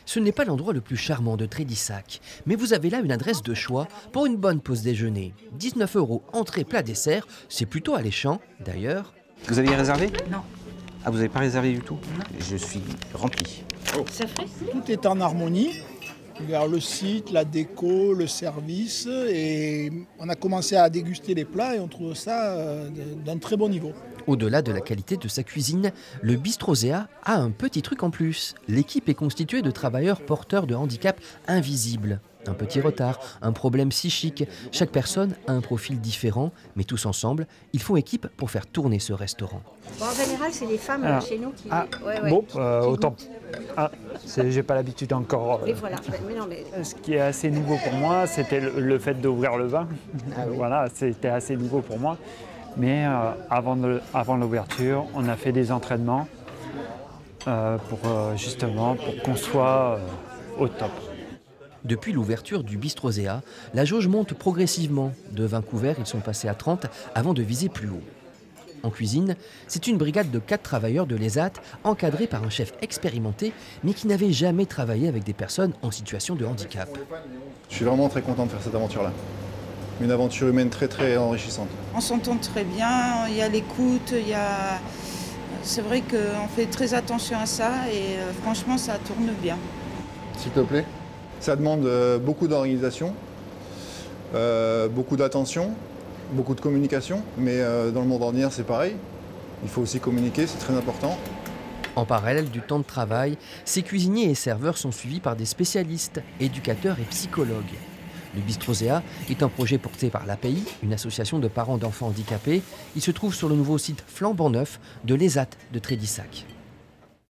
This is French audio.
Ce n'est pas l'endroit le plus charmant de Trédissac, mais vous avez là une adresse de choix pour une bonne pause déjeuner. 19 € entrée, plat, dessert, c'est plutôt alléchant d'ailleurs. Vous aviez réservé? Non. Ah, vous n'avez pas réservé du tout? Non. Je suis rempli. Ça fait? Tout est en harmonie vers le site, la déco, le service, et on a commencé à déguster les plats et on trouve ça d'un très bon niveau. Au-delà de la qualité de sa cuisine, le Bistrozéa a un petit truc en plus. L'équipe est constituée de travailleurs porteurs de handicap invisibles. Un petit retard, un problème psychique. Chaque personne a un profil différent, mais tous ensemble, ils font équipe pour faire tourner ce restaurant. Bon, en général, c'est les femmes chez nous qui... Autant. J'ai pas l'habitude encore. Mais voilà. Mais non, mais... Ce qui est assez nouveau pour moi, c'était le fait d'ouvrir le vin. Voilà, c'était assez nouveau pour moi. Mais avant l'ouverture, on a fait des entraînements pour qu'on soit au top. Depuis l'ouverture du Bistrozéa, la jauge monte progressivement. De 20 couverts, ils sont passés à 30 avant de viser plus haut. En cuisine, c'est une brigade de 4 travailleurs de l'ESAT encadrés par un chef expérimenté, mais qui n'avait jamais travaillé avec des personnes en situation de handicap. Je suis vraiment très content de faire cette aventure-là. Une aventure humaine très très enrichissante. On s'entend très bien, il y a l'écoute, c'est vrai qu'on fait très attention à ça et franchement ça tourne bien. S'il te plaît. Ça demande beaucoup d'organisation, beaucoup d'attention, beaucoup de communication, mais dans le monde ordinaire c'est pareil. Il faut aussi communiquer, c'est très important. En parallèle du temps de travail, ces cuisiniers et serveurs sont suivis par des spécialistes, éducateurs et psychologues. Le Bistrozéa est un projet porté par l'API, une association de parents d'enfants handicapés. Il se trouve sur le nouveau site flambant neuf de l'ESAT de Trédissac.